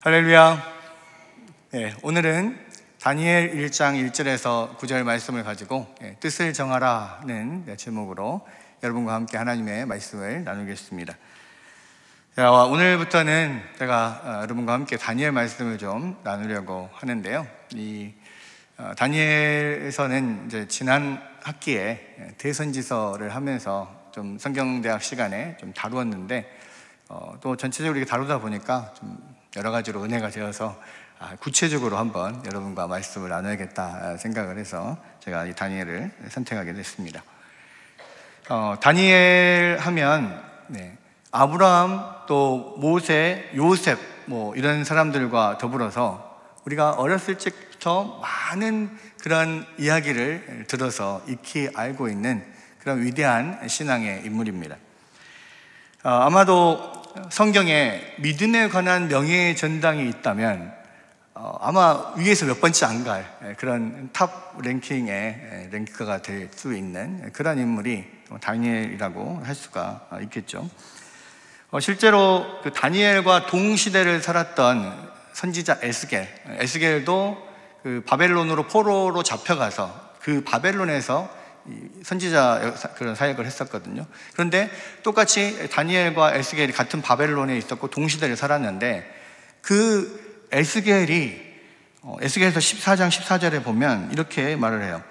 할렐루야. 네, 오늘은 다니엘 1장 1절에서 9절 말씀을 가지고 뜻을 정하라는 제목으로 여러분과 함께 하나님의 말씀을 나누겠습니다. 오늘부터는 제가 여러분과 함께 다니엘 말씀을 좀 나누려고 하는데요. 다니엘에서는 이제 지난 학기에 대선지서를 하면서 좀 성경대학 시간에 좀 다루었는데 또 전체적으로 이렇게 다루다 보니까 좀 여러 가지로 은혜가 되어서 구체적으로 한번 여러분과 말씀을 나눠야겠다 생각을 해서 제가 이 다니엘을 선택하게 됐습니다. 다니엘 하면 아브라함 또 모세, 요셉 이런 사람들과 더불어서 우리가 어렸을 적부터 많은 그런 이야기를 들어서 익히 알고 있는 그런 위대한 신앙의 인물입니다. 아마도 성경에 믿음에 관한 명예의 전당이 있다면 아마 위에서 몇 번째 안 갈 그런 탑 랭킹의 랭크가 될 수 있는 그런 인물이 다니엘이라고 할 수가 있겠죠. 실제로 그 다니엘과 동시대를 살았던 선지자 에스겔도 그 바벨론으로 포로로 잡혀가서 그 바벨론에서 선지자 그런 사역을 했었거든요. 그런데 똑같이 다니엘과 에스겔이 같은 바벨론에 있었고 동시대를 살았는데 그 에스겔에서 14장 14절에 보면 이렇게 말을 해요.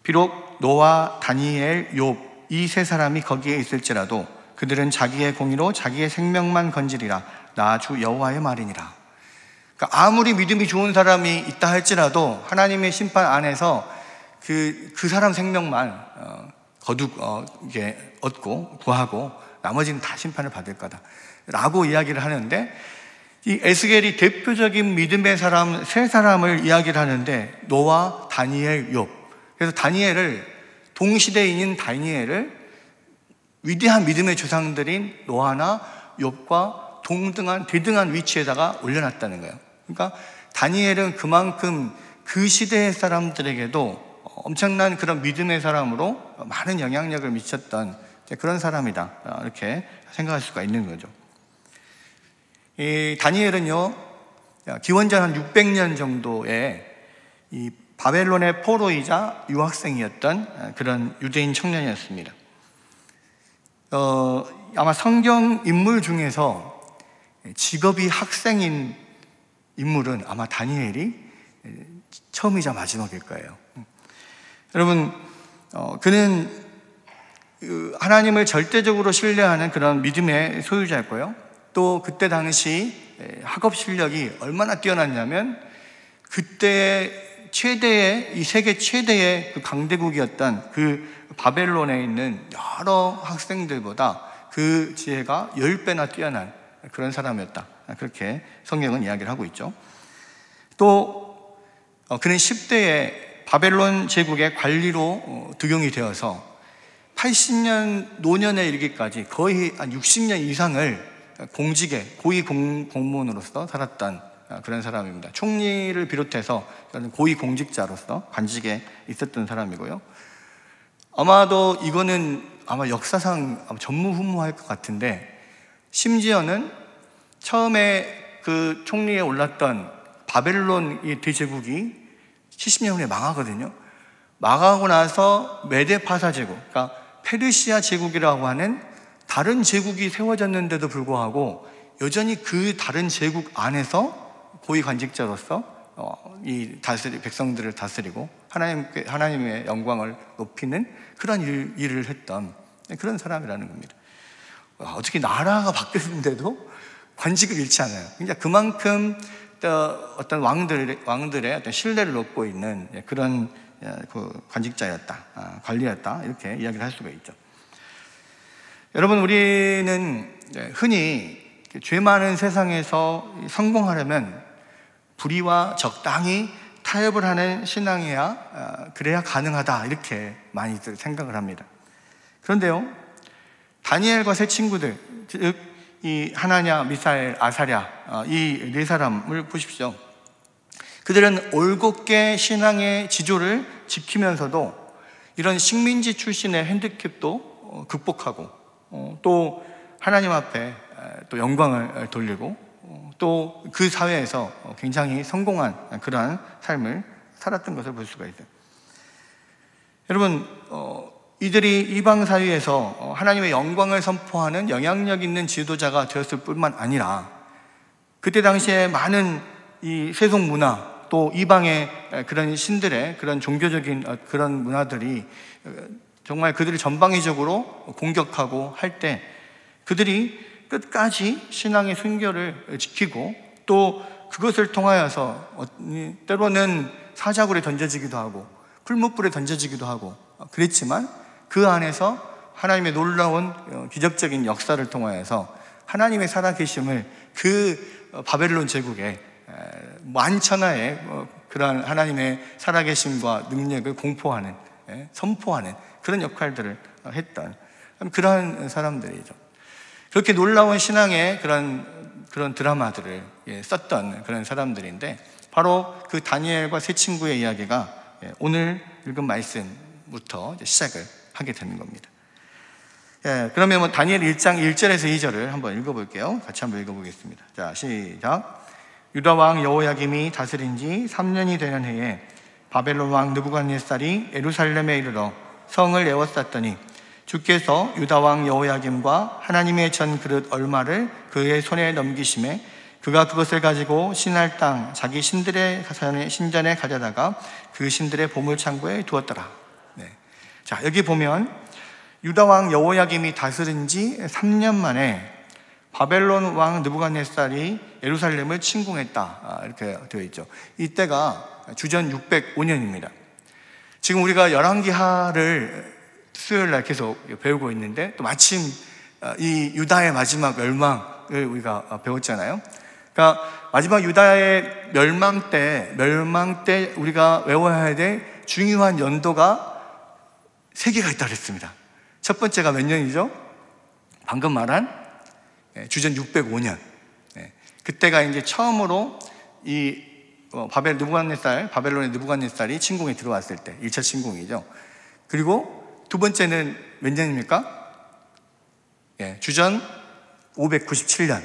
비록 노아, 다니엘, 욥 이 세 사람이 거기에 있을지라도 그들은 자기의 공의로 자기의 생명만 건지리라. 나 주 여호와의 말이니라. 그러니까 아무리 믿음이 좋은 사람이 있다 할지라도 하나님의 심판 안에서 그 사람 생명만 이게 얻고 구하고 나머지는 다 심판을 받을 거다 라고 이야기를 하는데, 이 에스겔이 대표적인 믿음의 사람 세 사람을 이야기를 하는데 노아, 다니엘, 욥. 그래서 동시대인인 다니엘을 위대한 믿음의 조상들인 노아나 욥과 대등한 위치에다가 올려놨다는 거예요. 그러니까 다니엘은 그만큼 그 시대의 사람들에게도 엄청난 그런 믿음의 사람으로 많은 영향력을 미쳤던 그런 사람이다, 이렇게 생각할 수가 있는 거죠. 이 다니엘은요, 기원전 한 600년 정도의 이 바벨론의 포로이자 유학생이었던 그런 유대인 청년이었습니다. 아마 성경 인물 중에서 직업이 학생인 인물은 아마 다니엘이 처음이자 마지막일 거예요. 여러분, 그는 하나님을 절대적으로 신뢰하는 그런 믿음의 소유자였고요. 또 그때 당시 학업 실력이 얼마나 뛰어났냐면 그때 이 세계 최대의 그 강대국이었던 그 바벨론에 있는 여러 학생들보다 그 지혜가 10배나 뛰어난 그런 사람이었다, 그렇게 성경은 이야기를 하고 있죠. 또 그는 10대에 바벨론 제국의 관리로 등용이 되어서 80년 노년에 이르기까지 거의 한 60년 이상을 공직에 고위 공무원으로서 살았던 그런 사람입니다. 총리를 비롯해서 고위 공직자로서 관직에 있었던 사람이고요. 아마도 이거는 아마 역사상 전무후무할 것 같은데, 심지어는 처음에 그 총리에 올랐던 바벨론 이 대제국이 70년 후에 망하거든요. 망하고 나서 메데파사 제국, 그러니까 페르시아 제국이라고 하는 다른 제국이 세워졌는데도 불구하고 여전히 그 다른 제국 안에서 고위 관직자로서 이 백성들을 다스리고 하나님의 영광을 높이는 그런 일을 했던 그런 사람이라는 겁니다. 어떻게 나라가 바뀌었는데도 관직을 잃지 않아요. 그러니까 그만큼 어떤 왕들의 어떤 신뢰를 얻고 있는 그런 관직자였다, 관리였다, 이렇게 이야기를 할 수가 있죠. 여러분, 우리는 흔히 죄 많은 세상에서 성공하려면 불의와 적당히 타협을 하는 신앙이야 그래야 가능하다, 이렇게 많이들 생각을 합니다. 그런데요, 다니엘과 세 친구들, 즉 이 하나냐, 미사엘, 아사랴, 이 네 사람을 보십시오. 그들은 올곧게 신앙의 지조를 지키면서도 이런 식민지 출신의 핸디캡도 극복하고 또 하나님 앞에 또 영광을 돌리고 또 그 사회에서 굉장히 성공한 그러한 삶을 살았던 것을 볼 수가 있어요. 여러분, 이들이 이방 사회에서 하나님의 영광을 선포하는 영향력 있는 지도자가 되었을 뿐만 아니라 그때 당시에 많은 이 세속 문화 또 이방의 그런 신들의 그런 종교적인 그런 문화들이 정말 그들을 전방위적으로 공격하고 할 때 그들이 끝까지 신앙의 순결을 지키고 또 그것을 통하여서 때로는 사자굴에 던져지기도 하고 풀무불에 던져지기도 하고 그랬지만 그 안에서 하나님의 놀라운 기적적인 역사를 통하여서 하나님의 살아계심을 그 바벨론 제국에 만천하의 그러한 하나님의 살아계심과 능력을 공포하는, 선포하는 그런 역할들을 했던 그러한 사람들이죠. 그렇게 놀라운 신앙의 그런 드라마들을 썼던 그런 사람들인데 바로 그 다니엘과 세 친구의 이야기가 오늘 읽은 말씀부터 시작을 하게 되는 겁니다. 그러면 다니엘 1장 1절에서 2절을 한번 읽어볼게요. 같이 한번 읽어보겠습니다. 자, 시작. 유다 왕 여호야김이 다스린 지 3년이 되는 해에 바벨론 왕 느부갓네살이 예루살렘에 이르러 성을 에워쌌더니 주께서 유다 왕 여호야김과 하나님의 전 그릇 얼마를 그의 손에 넘기심에 그가 그것을 가지고 신할 땅 자기 신들의 신전에 가져다가 그 신들의 보물창고에 두었더라. 자, 여기 보면 유다 왕 여호야김이 다스린 지 3년 만에 바벨론 왕 느부갓네살이 예루살렘을 침공했다, 이렇게 되어 있죠. 이때가 주전 605년입니다. 지금 우리가 열왕기하를 수요일 날 계속 배우고 있는데 또 마침 이 유다의 마지막 멸망을 우리가 배웠잖아요. 그러니까 마지막 유다의 멸망 때 우리가 외워야 될 중요한 연도가 3개가 있다고 했습니다. 첫 번째가 몇 년이죠? 방금 말한 주전 605년. 그때가 이제 처음으로 이 바벨론의 느부갓네살이 침공에 들어왔을 때 1차 침공이죠. 그리고 두 번째는 몇 년입니까? 주전 597년.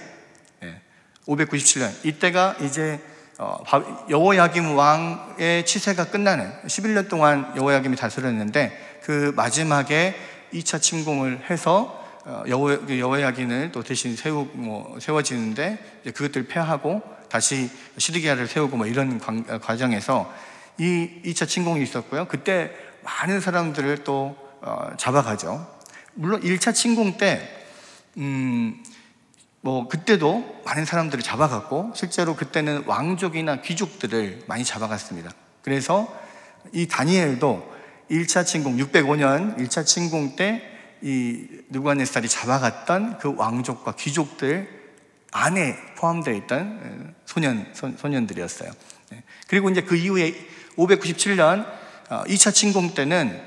597년. 이때가 이제 여호야김 왕의 치세가 끝나는 11년 동안 여호야김이 다스렸는데 그 마지막에 2차 침공을 해서 여호야김을 또 대신 세워지는데 그것들을 폐하고 다시 시드기야를 세우고 뭐 이런 과정에서 이 2차 침공이 있었고요. 그때 많은 사람들을 또 잡아가죠. 물론 1차 침공 때 그때도 많은 사람들을 잡아갔고 실제로 그때는 왕족이나 귀족들을 많이 잡아갔습니다. 그래서 이 다니엘도 1차 침공 605년 1차 침공 때 이 느부갓네살이 잡아갔던 그 왕족과 귀족들 안에 포함되어 있던 소년들이었어요. 그리고 이제 그 이후에 597년 2차 침공 때는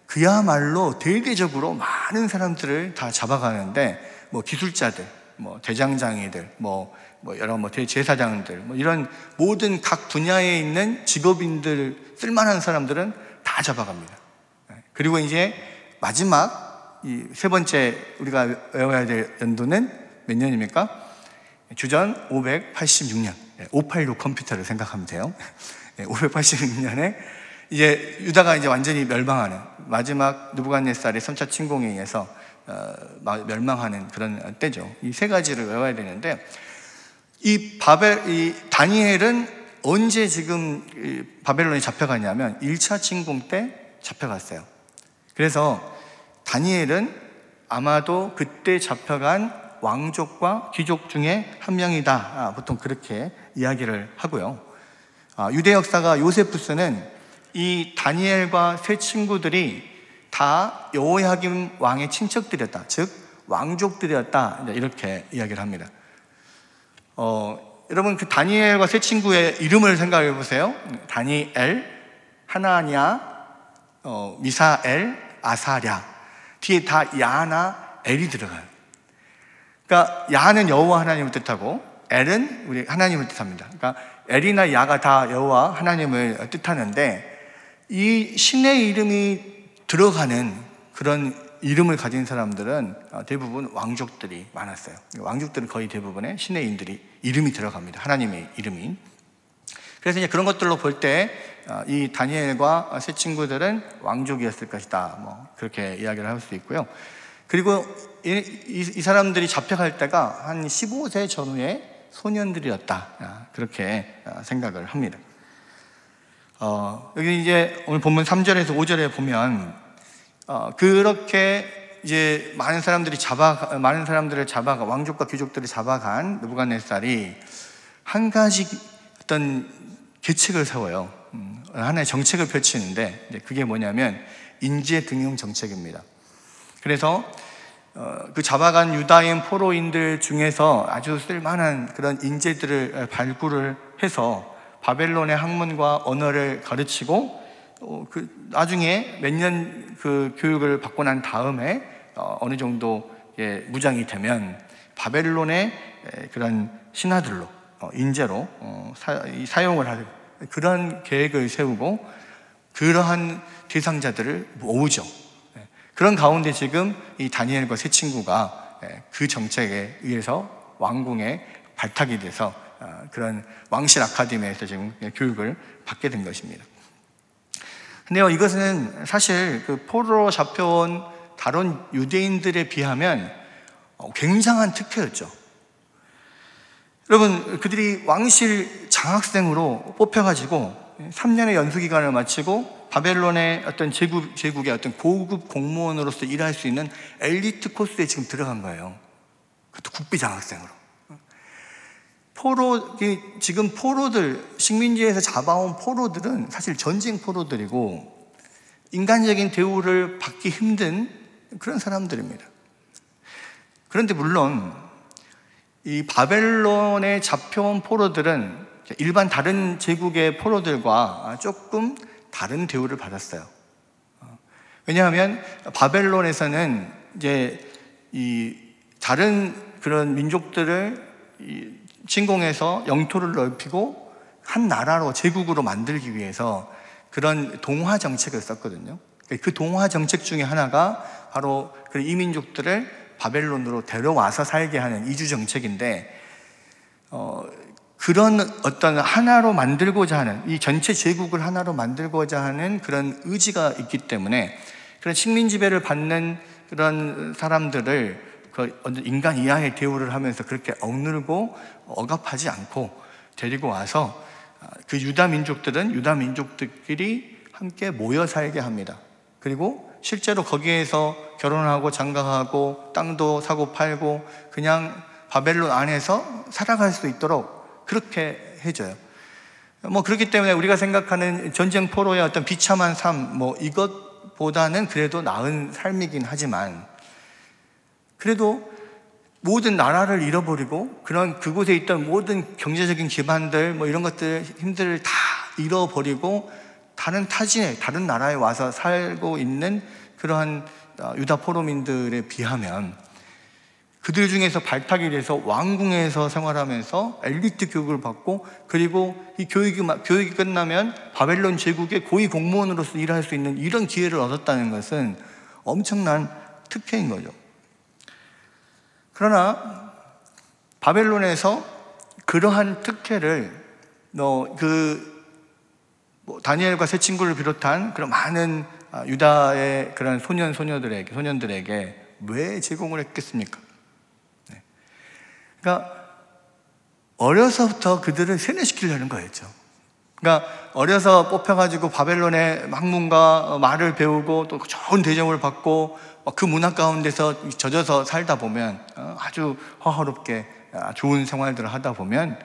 그야말로 대대적으로 많은 사람들을 다 잡아가는데 기술자들, 대장장이들, 여러 대제사장들, 이런 모든 각 분야에 있는 직업인들, 쓸만한 사람들은 다 잡아갑니다. 그리고 이제 마지막 이 세 번째 우리가 외워야 될 연도는 몇 년입니까? 주전 586년. 586 컴퓨터를 생각하면 돼요. 586년에 이제 유다가 이제 완전히 멸망하는 마지막 느부갓네살의 3차 침공에 의해서 멸망하는 그런 때죠. 이 세 가지를 외워야 되는데 이 다니엘은 언제 지금 바벨론에 잡혀갔냐면 1차 침공 때 잡혀갔어요. 그래서 다니엘은 아마도 그때 잡혀간 왕족과 귀족 중에 한 명이다. 보통 그렇게 이야기를 하고요. 유대 역사가 요세푸스는 이 다니엘과 세 친구들이 다 여호야김 왕의 친척들이었다. 즉 왕족들이었다. 이렇게 이야기를 합니다. 여러분 그 다니엘과 세 친구의 이름을 생각해 보세요. 다니엘, 하나냐, 미사엘, 아사랴. 뒤에 다 야나 엘이 들어가요. 그러니까 야는 여호와 하나님을 뜻하고 엘은 우리 하나님을 뜻합니다. 그러니까 엘이나 야가 다 여호와 하나님을 뜻하는데 이 신의 이름이 들어가는 그런 이름을 가진 사람들은 대부분 왕족들이 많았어요. 왕족들은 거의 대부분의 신의 인들이 이름이 들어갑니다. 하나님의 이름이. 그래서 이제 그런 것들로 볼 때 이 다니엘과 세 친구들은 왕족이었을 것이다. 뭐 그렇게 이야기를 할 수 있고요. 그리고 이 사람들이 잡혀갈 때가 한 15세 전후의 소년들이었다. 그렇게 생각을 합니다. 여기 이제 오늘 본문 3절에서 5절에 보면 그렇게 이제 많은 사람들을 잡아가 왕족과 귀족들을 잡아간 느부갓네살이 한 가지 어떤 계책을 세워요. 하나의 정책을 펼치는데 그게 뭐냐면 인재 등용 정책입니다. 그래서 그 잡아간 유다인 포로인들 중에서 아주 쓸만한 그런 인재들을 발굴을 해서 바벨론의 학문과 언어를 가르치고 나중에 몇 년 그 교육을 받고 난 다음에 어느 정도 무장이 되면 바벨론의 그런 신하들로 인재로 사용을 하는 그런 계획을 세우고 그러한 대상자들을 모으죠. 그런 가운데 지금 이 다니엘과 세 친구가 그 정책에 의해서 왕궁에 발탁이 돼서 그런 왕실 아카데미에서 지금 교육을 받게 된 것입니다. 근데요, 이것은 사실 그 포로로 잡혀온 다른 유대인들에 비하면 굉장한 특혜였죠. 여러분, 그들이 왕실 장학생으로 뽑혀가지고 3년의 연수기간을 마치고 바벨론의 어떤 제국의 어떤 고급 공무원으로서 일할 수 있는 엘리트 코스에 지금 들어간 거예요. 그것도 국비 장학생으로. 지금 포로들, 식민지에서 잡아온 포로들은 사실 전쟁 포로들이고 인간적인 대우를 받기 힘든 그런 사람들입니다. 그런데 물론 이 바벨론에 잡혀온 포로들은 일반 다른 제국의 포로들과 조금 다른 대우를 받았어요. 왜냐하면 바벨론에서는 이제 이 다른 그런 민족들을 침공해서 영토를 넓히고 한 나라로 제국으로 만들기 위해서 그런 동화 정책을 썼거든요. 그 동화 정책 중에 하나가 바로 그 이민족들을 바벨론으로 데려와서 살게 하는 이주 정책인데 그런 어떤 하나로 만들고자 하는 이 전체 제국을 하나로 만들고자 하는 그런 의지가 있기 때문에 그런 식민 지배를 받는 그런 사람들을 인간 이하의 대우를 하면서 그렇게 억누르고 억압하지 않고 데리고 와서 그 유다 민족들끼리 함께 모여 살게 합니다. 그리고 실제로 거기에서 결혼하고 장가가고 땅도 사고 팔고 그냥 바벨론 안에서 살아갈 수 있도록 그렇게 해줘요. 그렇기 때문에 우리가 생각하는 전쟁 포로의 어떤 비참한 삶, 이것보다는 그래도 나은 삶이긴 하지만 그래도 모든 나라를 잃어버리고 그곳에 있던 모든 경제적인 기반들 이런 것들 힘들을 다 잃어버리고 다른 타지에 다른 나라에 와서 살고 있는 그러한 유다 포로민들에 비하면 그들 중에서 발탁이 돼서 왕궁에서 생활하면서 엘리트 교육을 받고 그리고 이 교육이 끝나면 바벨론 제국의 고위 공무원으로서 일할 수 있는 이런 기회를 얻었다는 것은 엄청난 특혜인 거죠. 그러나 바벨론에서 그러한 특혜를 다니엘과 세 친구를 비롯한 그런 많은 유다의 그런 소년들에게 왜 제공을 했겠습니까? 그러니까 어려서부터 그들을 세뇌시키려는 거였죠. 그러니까 어려서 뽑혀가지고 바벨론의 학문과 말을 배우고 또 좋은 대접을 받고 그 문화 가운데서 젖어서 살다 보면 아주 허허롭게 좋은 생활들을 하다 보면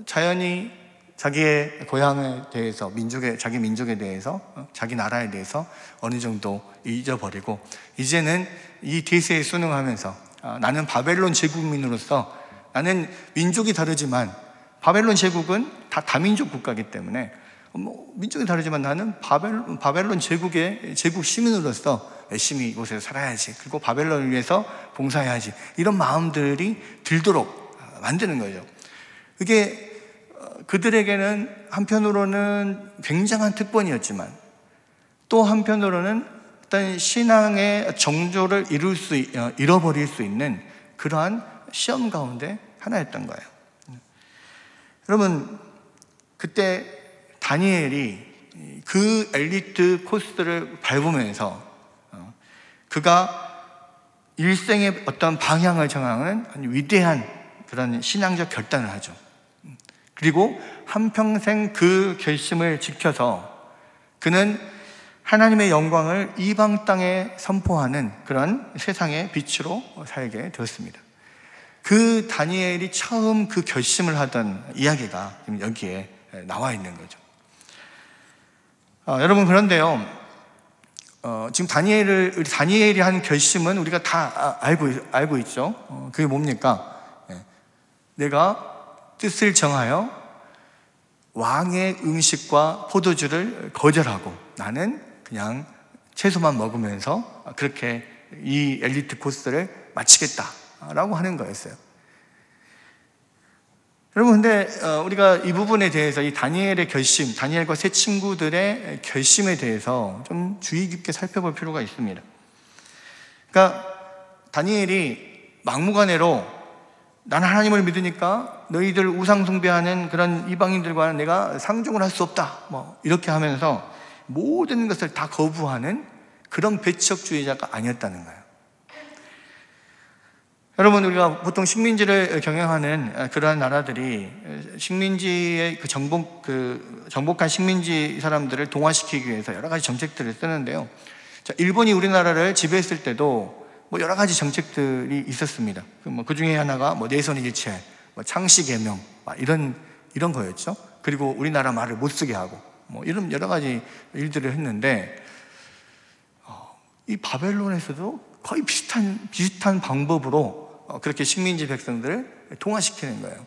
자연히 자기의 고향에 대해서 자기 민족에 대해서 자기 나라에 대해서 어느 정도 잊어버리고 이제는 이 대세에 순응하면서 나는 바벨론 제국민으로서 나는 민족이 다르지만 바벨론 제국은 다 다민족 국가이기 때문에 민족이 다르지만 나는 바벨론 제국의 제국 시민으로서 열심히 이곳에서 살아야지. 그리고 바벨론을 위해서 봉사해야지. 이런 마음들이 들도록 만드는 거죠. 그게 그들에게는 한편으로는 굉장한 특권이었지만 또 한편으로는 어떤 신앙의 정조를 잃어버릴 수 있는 그러한 시험 가운데 하나였던 거예요. 여러분, 그때 다니엘이 그 엘리트 코스를 밟으면서 그가 일생의 어떤 방향을 정하는 위대한 그런 신앙적 결단을 하죠. 그리고 한평생 그 결심을 지켜서 그는 하나님의 영광을 이방 땅에 선포하는 그런 세상의 빛으로 살게 되었습니다. 그 다니엘이 처음 그 결심을 하던 이야기가 지금 여기에 나와 있는 거죠. 여러분, 그런데요, 지금 다니엘이 한 결심은 우리가 다 알고 있죠. 그게 뭡니까? 내가 뜻을 정하여 왕의 음식과 포도주를 거절하고 나는 그냥 채소만 먹으면서 그렇게 이 엘리트 코스를 마치겠다라고 하는 거였어요. 여러분, 근데 우리가 이 부분에 대해서 이 다니엘의 결심, 다니엘과 세 친구들의 결심에 대해서 좀 주의 깊게 살펴볼 필요가 있습니다. 그러니까 다니엘이 막무가내로 나는 하나님을 믿으니까 너희들 우상 숭배하는 그런 이방인들과는 내가 상종을 할 수 없다, 이렇게 하면서 모든 것을 다 거부하는 그런 배척주의자가 아니었다는 거예요. 여러분, 우리가 보통 식민지를 경영하는 그러한 나라들이 식민지의 정복한 식민지 사람들을 동화시키기 위해서 여러 가지 정책들을 쓰는데요. 일본이 우리나라를 지배했을 때도 여러 가지 정책들이 있었습니다. 그 중에 하나가 내선일체, 창씨개명, 이런 거였죠. 그리고 우리나라 말을 못 쓰게 하고, 이런 여러 가지 일들을 했는데, 이 바벨론에서도 거의 비슷한 방법으로 그렇게 식민지 백성들을 통화시키는 거예요.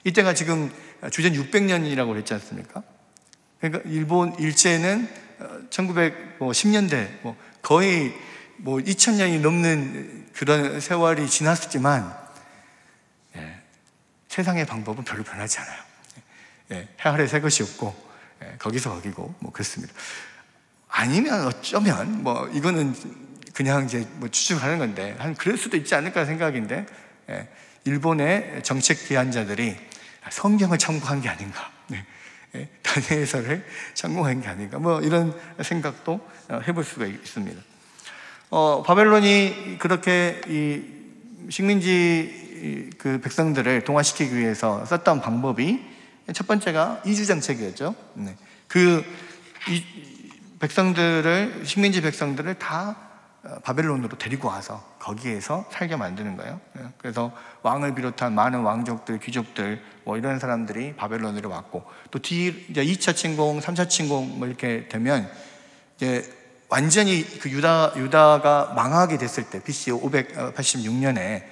이때가 지금 주전 600년이라고 그랬지 않습니까? 그러니까 일본 일제는 1910년대 거의 2000년이 넘는 그런 세월이 지났지만 세상의 방법은 별로 변하지 않아요. 해 아래 새 것이 없고 거기서 거기고 그렇습니다. 아니면 어쩌면 이거는 그냥 이제 추측하는 건데 그럴 수도 있지 않을까 생각인데 일본의 정책 기한자들이 성경을 참고한 게 아닌가, 다니엘서를 참고한 게 아닌가, 이런 생각도 해볼 수가 있습니다. 바벨론이 그렇게 이 식민지 그 백성들을 동화시키기 위해서 썼던 방법이 첫 번째가 이주 정책이었죠. 식민지 백성들을 다 바벨론으로 데리고 와서 거기에서 살게 만드는 거예요. 그래서 왕을 비롯한 많은 왕족들, 귀족들 이런 사람들이 바벨론으로 왔고, 또 이제 2차 침공, 3차 침공 이렇게 되면 이제 완전히 그 유다가 망하게 됐을 때 BC 586년에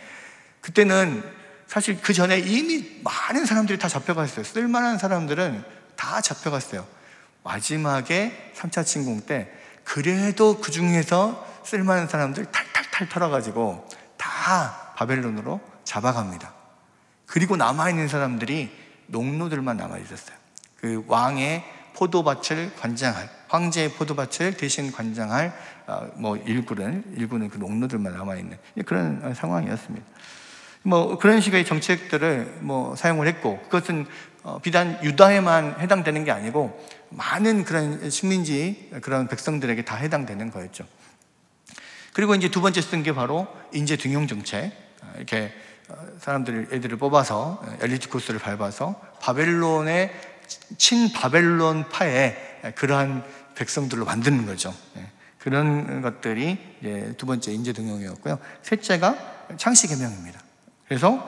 그때는 사실 그 전에 이미 많은 사람들이 다 잡혀갔어요. 쓸만한 사람들은 다 잡혀갔어요. 마지막에 3차 침공 때 그래도 그 중에서 쓸만한 사람들 탈탈탈 털어가지고 다 바벨론으로 잡아갑니다. 그리고 남아있는 사람들이 농노들만 남아있었어요. 그 왕의 포도밭을 관장할, 황제의 포도밭을 대신 관장할 일부는 그 농노들만 남아있는 그런 상황이었습니다. 그런 식의 정책들을 사용을 했고, 그것은 비단 유다에만 해당되는 게 아니고 많은 그런 식민지 그런 백성들에게 다 해당되는 거였죠. 그리고 이제 두 번째 쓴 게 바로 인재 등용 정책. 이렇게 애들을 뽑아서 엘리트 코스를 밟아서 바벨론의 친바벨론파의 그러한 백성들로 만드는 거죠. 그런 것들이 이제 두 번째 인재 등용이었고요. 셋째가 창씨개명입니다. 그래서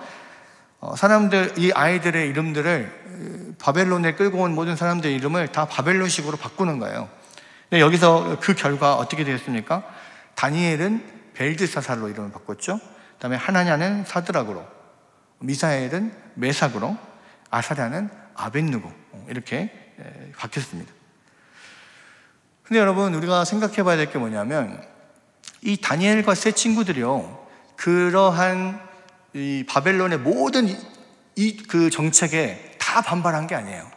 이 아이들의 이름들을 바벨론에 끌고 온 모든 사람들의 이름을 다 바벨론식으로 바꾸는 거예요. 근데 여기서 그 결과 어떻게 되었습니까? 다니엘은 벨드사살로 이름을 바꿨죠. 그다음에 하나냐는 사드락으로, 미사엘은 메삭으로, 아사랴는 아벳느고 이렇게 바뀌었습니다. 근데 여러분, 우리가 생각해 봐야 될 게 뭐냐면 이 다니엘과 세 친구들이요, 그러한 이 바벨론의 모든 그 정책에 다 반발한 게 아니에요.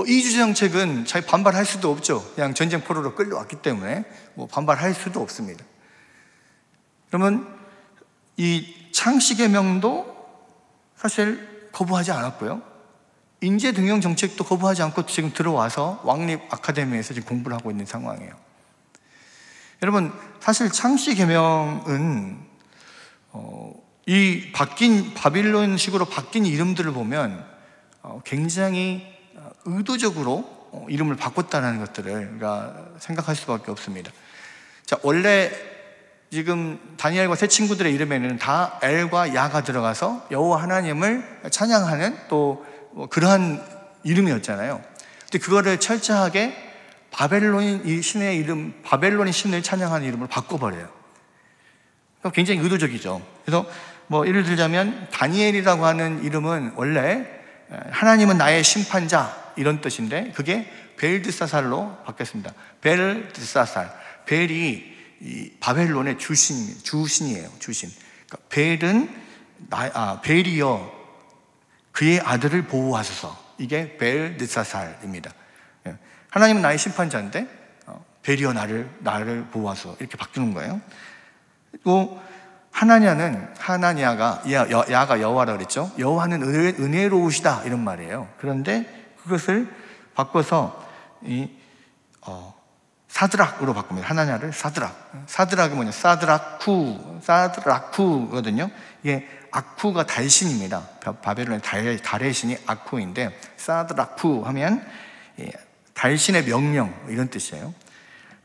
이주 정책은 자기 반발할 수도 없죠. 그냥 전쟁 포로로 끌려왔기 때문에 반발할 수도 없습니다. 그러면 이 창씨개명도 사실 거부하지 않았고요. 인재 등용 정책도 거부하지 않고 지금 들어와서 왕립 아카데미에서 지금 공부를 하고 있는 상황이에요. 여러분, 사실 창씨 계명은 이 바뀐 바빌론식으로 바뀐 이름들을 보면 굉장히 의도적으로 이름을 바꿨다는 것들을 우리가 생각할 수밖에 없습니다. 자, 원래 지금 다니엘과 세 친구들의 이름에는 다 엘과 야가 들어가서 여호와 하나님을 찬양하는 또 그러한 이름이었잖아요. 근데 그거를 철저하게 바벨론인 신의 이름, 바벨론의 신을 찬양하는 이름으로 바꿔버려요. 굉장히 의도적이죠. 그래서 예를 들자면 다니엘이라고 하는 이름은 원래 하나님은 나의 심판자 이런 뜻인데 그게 벨드사살로 바뀌었습니다. 벨드사살. 벨이 이 바벨론의 주신이에요. 주신. 그러니까 벨이여 그의 아들을 보호하소서. 이게 벨드사살입니다. 하나님은 나의 심판자인데 벨이여 나를 보호하소서. 이렇게 바뀌는 거예요. 또 하나냐가 여호와라 그랬죠. 여호와는 은혜로우시다 이런 말이에요. 그런데 그것을 바꿔서 사드락으로 바꿉니다. 하나냐를 사드락이 뭐냐? 사드라쿠거든요. 이게 아쿠가 달신입니다. 바벨론의 달의 신이 아쿠인데 사드라쿠 하면 달신의 명령 이런 뜻이에요.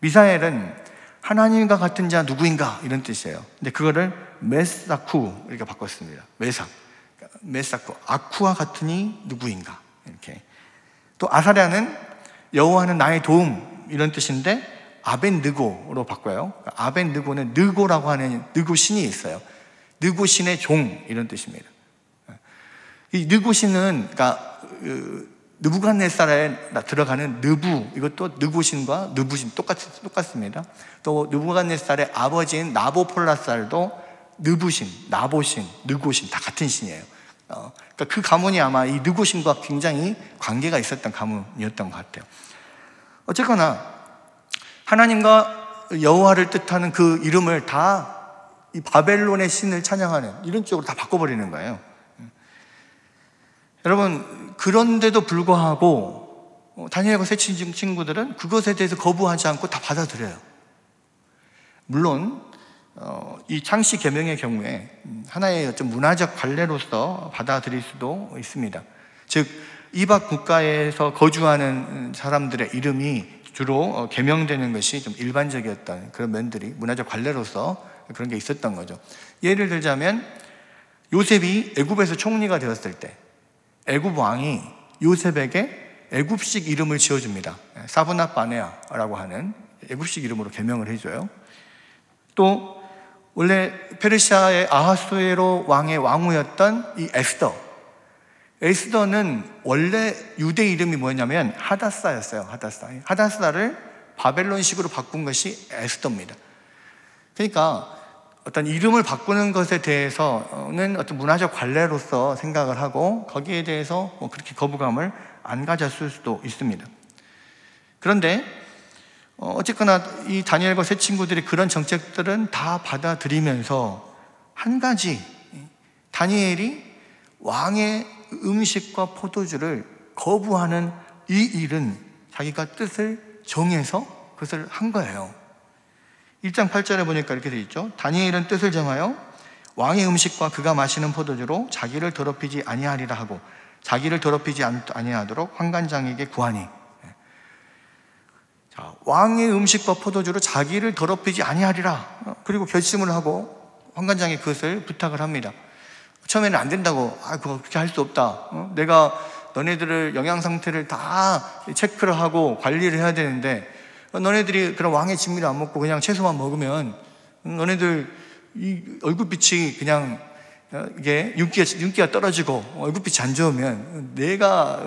미사엘은 하나님과 같은 자 누구인가 이런 뜻이에요. 근데 그거를 메사쿠 이렇게 바꿨습니다. 메사쿠 아쿠와 같으니 누구인가 이렇게. 또 아사랴는 여호와는 나의 도움 이런 뜻인데 아벤느고로 바꿔요. 아벤느고는 느고라고 하는 느고 신이 있어요. 느고 신의 종 이런 뜻입니다. 이 느고 신은 그러니까 느부갓네살에 들어가는 느부, 이것도 느고신과 느부신 똑같습니다. 또 느부갓네살의 아버지인 나보폴라살도 느부신, 나보신, 느고신 다 같은 신이에요. 그러니까 그 가문이 아마 이 느고신과 굉장히 관계가 있었던 가문이었던 것 같아요. 어쨌거나 하나님과 여호와를 뜻하는 그 이름을 다 이 바벨론의 신을 찬양하는 이런 쪽으로 다 바꿔버리는 거예요. 여러분, 그런데도 불구하고 다니엘과 세 친구들은 그것에 대해서 거부하지 않고 다 받아들여요. 물론 이 창씨 계명의 경우에 하나의 어떤 문화적 관례로서 받아들일 수도 있습니다. 즉 이방 국가에서 거주하는 사람들의 이름이 주로 계명되는 것이 좀 일반적이었던 그런 면들이 문화적 관례로서 그런 게 있었던 거죠. 예를 들자면 요셉이 애굽에서 총리가 되었을 때 애굽 왕이 요셉에게 애굽식 이름을 지어줍니다. 사브나 바네아라고 하는 애굽식 이름으로 계명을 해줘요. 또 원래 페르시아의 아하수에로 왕의 왕후였던 이 에스더는 원래 유대 이름이 뭐냐면 하다사였어요. 하다사를 바벨론식으로 바꾼 것이 에스더입니다. 그러니까 어떤 이름을 바꾸는 것에 대해서는 어떤 문화적 관례로서 생각을 하고 거기에 대해서 그렇게 거부감을 안 가졌을 수도 있습니다. 그런데 어쨌거나 이 다니엘과 세 친구들이 그런 정책들은 다 받아들이면서 한 가지, 다니엘이 왕의 음식과 포도주를 거부하는 이 일은 자기가 뜻을 정해서 그것을 한 거예요. 1장 8절에 보니까 이렇게 되어 있죠. 다니엘은 뜻을 정하여 왕의 음식과 그가 마시는 포도주로 자기를 더럽히지 아니하리라 하고 자기를 더럽히지 아니하도록 환관장에게 구하니. 자, 왕의 음식과 포도주로 자기를 더럽히지 아니하리라. 그리고 결심을 하고 환관장에 그것을 부탁을 합니다. 처음에는 안 된다고, 그거 그렇게 할 수 없다. 내가 너네들을 영양 상태를 다 체크를 하고 관리를 해야 되는데 너네들이 그런 왕의 진미를 안 먹고 그냥 채소만 먹으면 너네들 이 얼굴빛이 그냥 이게 윤기가 떨어지고 얼굴빛이 안 좋으면 내가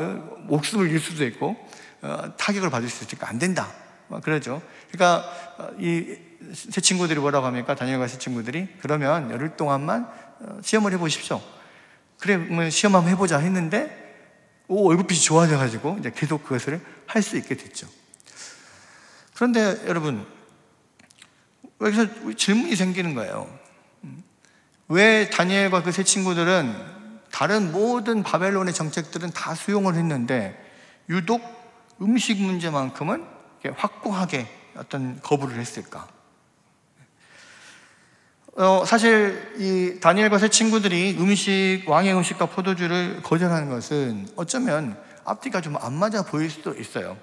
목숨을 잃을 수도 있고 타격을 받을 수 있으니까 안 된다. 그러죠. 그러니까 이 세 친구들이 뭐라고 합니까? 다니엘과 세 친구들이 그러면 열흘 동안만 시험을 해보십시오. 그래, 시험 한번 해보자 했는데 얼굴빛이 좋아져가지고 이제 계속 그것을 할 수 있게 됐죠. 그런데 여러분, 여기서 질문이 생기는 거예요. 왜 다니엘과 그 세 친구들은 다른 모든 바벨론의 정책들은 다 수용을 했는데 유독 음식 문제만큼은 확고하게 어떤 거부를 했을까? 사실 이 다니엘과 세 친구들이 왕의 음식과 포도주를 거절하는 것은 어쩌면 앞뒤가 좀 안 맞아 보일 수도 있어요.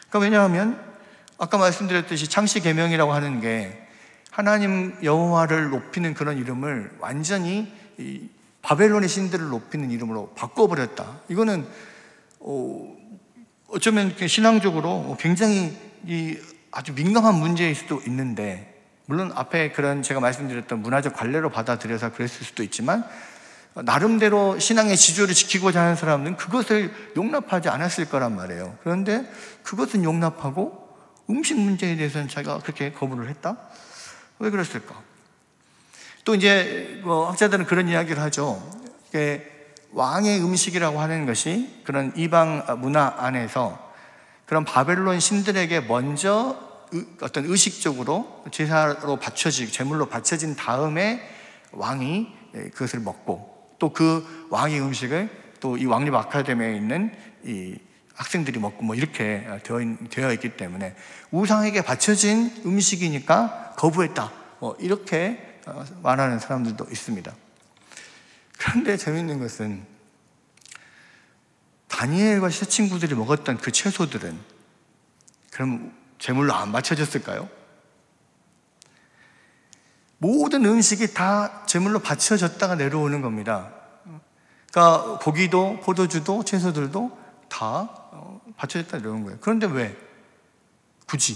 그러니까 왜냐하면 아까 말씀드렸듯이 창시 계명이라고 하는 게 하나님 여호와를 높이는 그런 이름을 완전히 이 바벨론의 신들을 높이는 이름으로 바꿔버렸다. 이거는 어쩌면 신앙적으로 굉장히 아주 민감한 문제일 수도 있는데, 물론 앞에 그런 제가 말씀드렸던 문화적 관례로 받아들여서 그랬을 수도 있지만 나름대로 신앙의 지조를 지키고자 하는 사람들은 그것을 용납하지 않았을 거란 말이에요. 그런데 그것은 용납하고 음식 문제에 대해서는 자기가 그렇게 거부를 했다? 왜 그랬을까? 또 이제 학자들은 그런 이야기를 하죠. 왕의 음식이라고 하는 것이 그런 이방 문화 안에서 그런 바벨론 신들에게 먼저 어떤 의식적으로 제사로 바쳐지고 제물로 바쳐진 다음에 왕이 그것을 먹고, 또 그 왕의 음식을 또 이 왕립 아카데미에 있는 이 학생들이 먹고 뭐 이렇게 되어 있기 때문에 우상에게 바쳐진 음식이니까 거부했다, 이렇게 말하는 사람들도 있습니다. 그런데 재미있는 것은 다니엘과 세 친구들이 먹었던 그 채소들은 그럼 제물로 안 바쳐졌을까요? 모든 음식이 다 제물로 바쳐졌다가 내려오는 겁니다. 그러니까 고기도 포도주도 채소들도 다 바쳐졌다 내려오는 거예요. 그런데 왜 굳이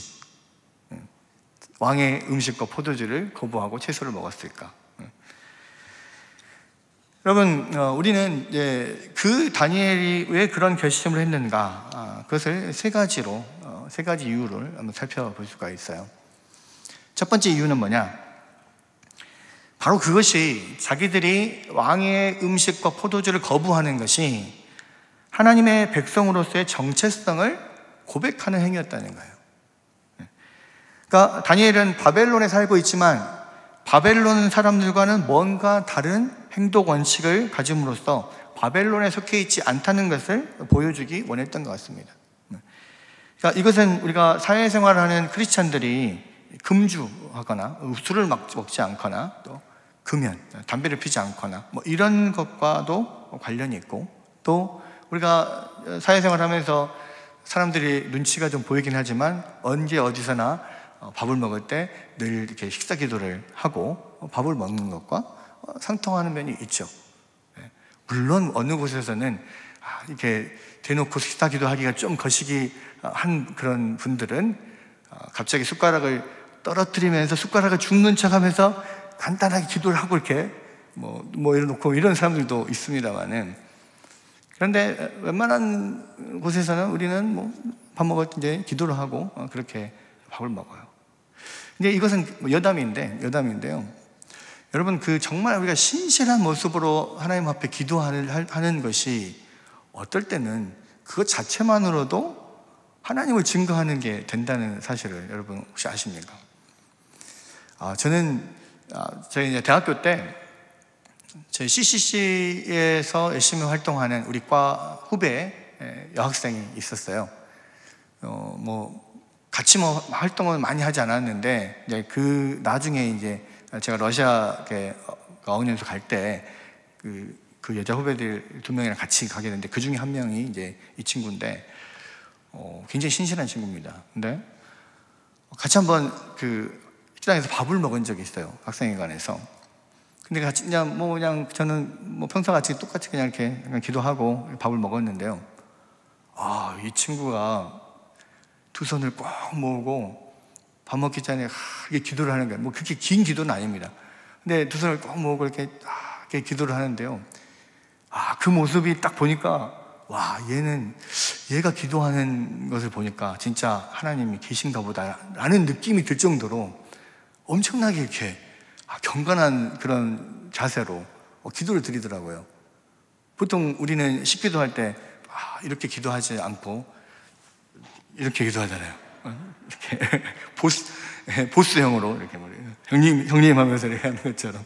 왕의 음식과 포도주를 거부하고 채소를 먹었을까? 여러분, 우리는 그 다니엘이 왜 그런 결심을 했는가, 그것을 세 가지 이유를 한번 살펴볼 수가 있어요. 첫 번째 이유는 뭐냐? 바로 그것이 자기들이 왕의 음식과 포도주를 거부하는 것이 하나님의 백성으로서의 정체성을 고백하는 행위였다는 거예요. 그러니까 다니엘은 바벨론에 살고 있지만 바벨론 사람들과는 뭔가 다른 행동 원칙을 가짐으로써 바벨론에 속해 있지 않다는 것을 보여주기 원했던 것 같습니다. 그러니까 이것은 우리가 사회생활하는 크리스찬들이 금주하거나 술을 먹지 않거나 또 금연, 담배를 피지 않거나 뭐 이런 것과도 관련이 있고, 또 우리가 사회생활하면서 사람들이 눈치가 좀 보이긴 하지만 언제 어디서나 밥을 먹을 때 늘 이렇게 식사 기도를 하고 밥을 먹는 것과 상통하는 면이 있죠. 물론 어느 곳에서는 이렇게 대놓고 식사 기도하기가 좀 거시기 한 그런 분들은 갑자기 숟가락을 떨어뜨리면서 숟가락을 죽는 척하면서 간단하게 기도를 하고 이렇게 뭐 이러놓고 이런 사람들도 있습니다만은, 그런데 웬만한 곳에서는 우리는 뭐 밥 먹을 때 이제 기도를 하고 그렇게 밥을 먹어요. 근데 이것은 여담인데요. 여러분, 정말 우리가 신실한 모습으로 하나님 앞에 기도하는 것이 어떨 때는 그것 자체만으로도 하나님을 증거하는 게 된다는 사실을 여러분 혹시 아십니까? 저희 이제 대학교 때 저희 CCC에서 열심히 활동하는 우리 과 후배 여학생이 있었어요. 같이 활동을 많이 하지 않았는데, 이제 나중에 이제 제가 러시아에 어학연수 갈 때 그 여자 후배들 2명이랑 같이 가게 됐는데, 그 중에 한 명이 이제 이 친구인데, 굉장히 신실한 친구입니다. 근데 같이 한번 식당에서 밥을 먹은 적이 있어요. 학생회관에서. 근데 같이 그냥 저는 평소와 같이 똑같이 그냥 이렇게 기도하고 밥을 먹었는데요. 이 친구가 두 손을 꼭 모으고 밥 먹기 전에 이렇게 기도를 하는 거예요. 그렇게 긴 기도는 아닙니다. 근데 두 손을 꼭 모으고 이렇게 기도를 하는데요. 그 모습이 딱 보니까, 얘가 기도하는 것을 보니까 진짜 하나님이 계신가 보다 라는 느낌이 들 정도로 엄청나게 이렇게 경건한 그런 자세로 기도를 드리더라고요. 보통 우리는 식기도할 때 이렇게 기도하지 않고 이렇게 기도하잖아요. 이렇게 보스형으로 이렇게 형님 하면서 이렇게 하는 것처럼.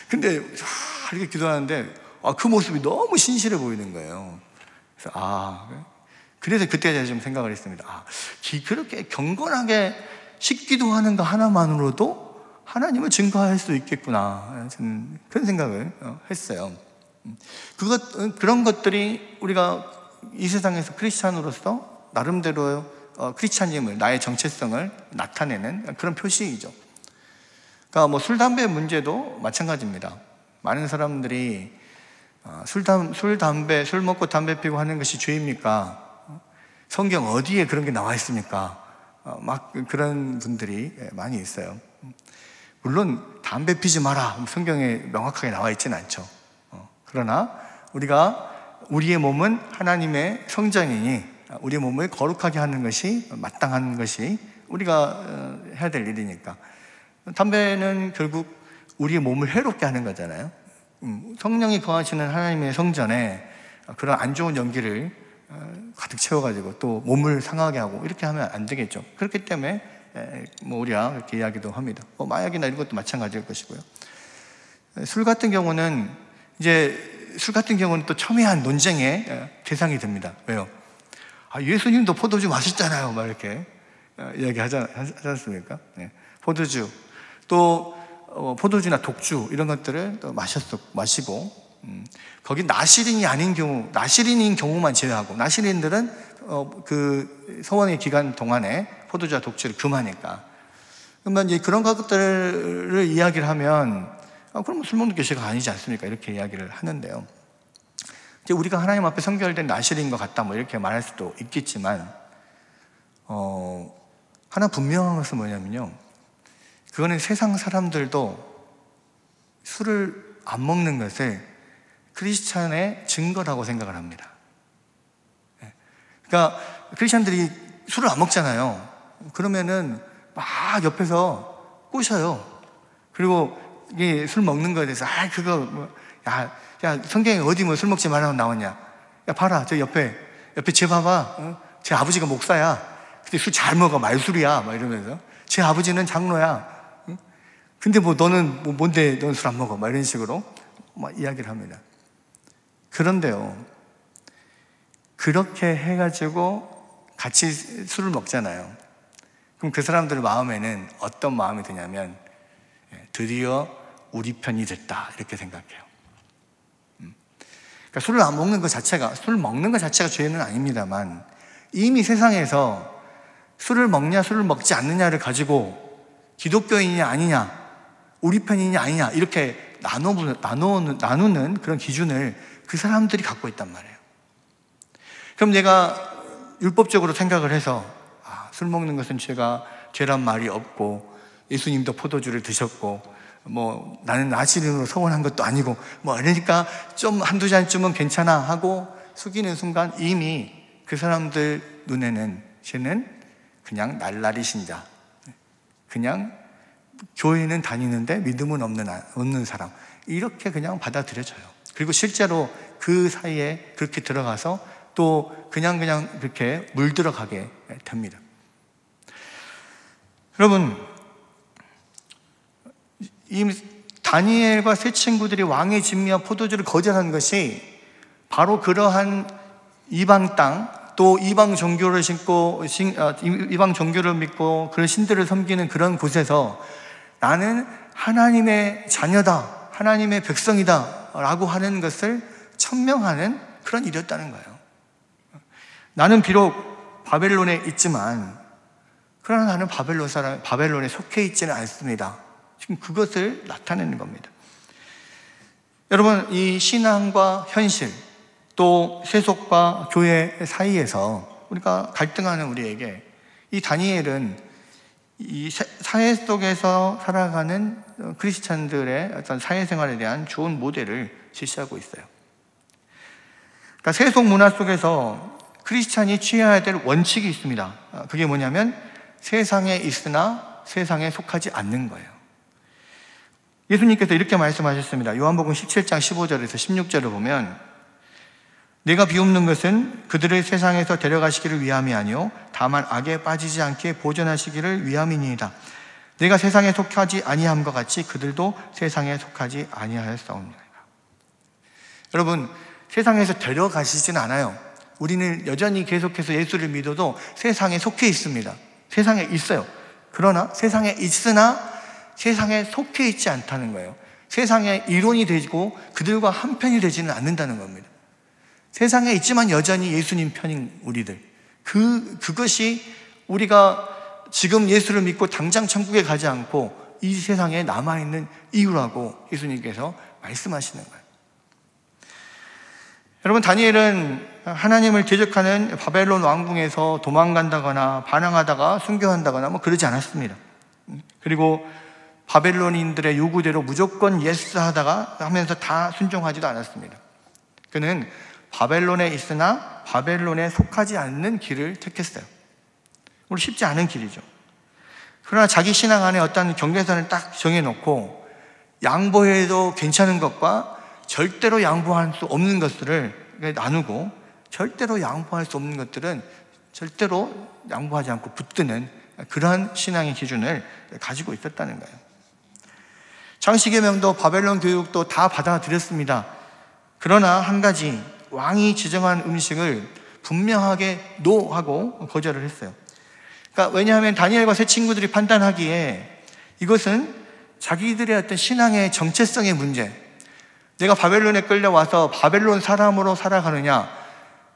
근데 이렇게 기도하는데 그 모습이 너무 신실해 보이는 거예요. 그래서 그때 제가 좀 생각을 했습니다. 그렇게 경건하게 식기도하는 거 하나만으로도 하나님을 증거할 수 있겠구나. 저는 그런 생각을 했어요. 그런 것들이 우리가 이 세상에서 크리스찬으로서 나름대로 크리스찬임을, 나의 정체성을 나타내는 그런 표시이죠. 그러니까 뭐 술, 담배 문제도 마찬가지입니다. 많은 사람들이 술 먹고 담배 피고 하는 것이 죄입니까? 성경 어디에 그런 게 나와 있습니까? 막 그런 분들이 많이 있어요. 물론 담배 피지 마라 성경에 명확하게 나와 있지는 않죠. 그러나 우리의 몸은 하나님의 성전이니 우리의 몸을 거룩하게 하는 것이 마땅한 것이 우리가 해야 될 일이니까. 담배는 결국 우리의 몸을 해롭게 하는 거잖아요. 성령이 거하시는 하나님의 성전에 그런 안 좋은 연기를 가득 채워가지고 또 몸을 상하게 하고 이렇게 하면 안 되겠죠. 그렇기 때문에 우리가 이렇게 이야기도 합니다. 마약이나 이런 것도 마찬가지일 것이고요. 술 같은 경우는 또 첨예한 논쟁의 대상이 됩니다. 왜요? 예수님도 포도주 마셨잖아요. 막 이렇게 이야기하지 않습니까? 포도주, 또 포도주나 독주 이런 것들을 또 마시고 거기 나시린이 아닌 경우, 나시린인 경우만 제외하고, 나시린들은 그 서원의 기간 동안에 포도주와 독주를 금하니까. 그러면 이제 그런 것들을 이야기를 하면 그럼 술 먹는 교제가 아니지 않습니까? 이렇게 이야기를 하는데요. 이제 우리가 하나님 앞에 성결된 나시린인 것 같다 뭐 이렇게 말할 수도 있겠지만 하나 분명한 것은 뭐냐면요, 그거는 세상 사람들도 술을 안 먹는 것을 크리스찬의 증거라고 생각을 합니다. 그러니까 크리스찬들이 술을 안 먹잖아요. 그러면은 막 옆에서 꼬셔요. 그리고 이게 술 먹는 거에 대해서 야 성경에 어디 뭐 술 먹지 말라고 나왔냐? 야 봐라 저 옆에 쟤 봐봐. 제 아버지가 목사야. 근데 술 잘 먹어. 말술이야. 막 이러면서 제 아버지는 장로야. 근데 뭐 너는 뭔데 넌 술 안 먹어? 막 이런 식으로 막 이야기를 합니다. 그런데요, 그렇게 해가지고 같이 술을 먹잖아요. 그럼 그 사람들 마음에는 어떤 마음이 드냐면 드디어 우리 편이 됐다 이렇게 생각해요. 그러니까 술을 안 먹는 것 자체가, 술 먹는 것 자체가 죄는 아닙니다만 이미 세상에서 술을 먹냐 술을 먹지 않느냐를 가지고 기독교인이냐 아니냐, 우리 편이냐 아니냐 이렇게 나누는 그런 기준을 그 사람들이 갖고 있단 말이에요. 그럼 내가 율법적으로 생각을 해서 술 먹는 것은 죄란 말이 없고 예수님도 포도주를 드셨고 뭐 나는 나시린으로 서원한 것도 아니고 뭐 그러니까 좀 한두 잔쯤은 괜찮아 하고 숙이는 순간 이미 그 사람들 눈에는 쟤는 그냥 날라리 신자, 그냥 교회는 다니는데 믿음은 없는 사람, 이렇게 그냥 받아들여져요. 그리고 실제로 그 사이에 그렇게 들어가서 또 그냥 그렇게 물들어가게 됩니다. 여러분, 이 다니엘과 세 친구들이 왕의 진미와 포도주를 거절한 것이 바로 그러한 이방 땅, 또 이방 종교를 믿고 그런 신들을 섬기는 그런 곳에서 나는 하나님의 자녀다, 하나님의 백성이다 라고 하는 것을 천명하는 그런 일이었다는 거예요. 나는 비록 바벨론에 있지만 그러나 나는 바벨론에 속해 있지는 않습니다. 지금 그것을 나타내는 겁니다. 여러분, 이 신앙과 현실, 또 세속과 교회 사이에서 우리가 갈등하는 우리에게 이 다니엘은 이 사회 속에서 살아가는 크리스찬들의 어떤 사회생활에 대한 좋은 모델을 제시하고 있어요. 그러니까 세속 문화 속에서 크리스찬이 취해야 될 원칙이 있습니다. 그게 뭐냐면 세상에 있으나 세상에 속하지 않는 거예요. 예수님께서 이렇게 말씀하셨습니다. 요한복음 17장 15절에서 16절을 보면 내가 비옵는 것은 그들을 세상에서 데려가시기를 위함이 아니요 다만 악에 빠지지 않게 보존하시기를 위함이니이다. 내가 세상에 속하지 아니함과 같이 그들도 세상에 속하지 아니하였사옵니다. 여러분, 세상에서 데려가시진 않아요. 우리는 여전히 계속해서 예수를 믿어도 세상에 속해 있습니다. 세상에 있어요. 그러나 세상에 있으나 세상에 속해 있지 않다는 거예요. 세상의 일원이 되고 그들과 한편이 되지는 않는다는 겁니다. 세상에 있지만 여전히 예수님 편인 우리들, 그것이 우리가 지금 예수를 믿고 당장 천국에 가지 않고 이 세상에 남아있는 이유라고 예수님께서 말씀하시는 거예요. 여러분, 다니엘은 하나님을 대적하는 바벨론 왕궁에서 도망간다거나 반항하다가 순교한다거나 그러지 않았습니다. 그리고 바벨론인들의 요구대로 무조건 예스 하면서 다 순종하지도 않았습니다. 그는 바벨론에 있으나 바벨론에 속하지 않는 길을 택했어요. 우리 쉽지 않은 길이죠. 그러나 자기 신앙 안에 어떤 경계선을 딱 정해놓고 양보해도 괜찮은 것과 절대로 양보할 수 없는 것들을 나누고, 절대로 양보할 수 없는 것들은 절대로 양보하지 않고 붙드는 그러한 신앙의 기준을 가지고 있었다는 거예요. 장시계명도 바벨론 교육도 다 받아들였습니다. 그러나 한 가지, 왕이 지정한 음식을 분명하게 노하고 거절을 했어요. 그러니까 왜냐하면 다니엘과 세 친구들이 판단하기에 이것은 자기들의 어떤 신앙의 정체성의 문제, 내가 바벨론에 끌려와서 바벨론 사람으로 살아가느냐,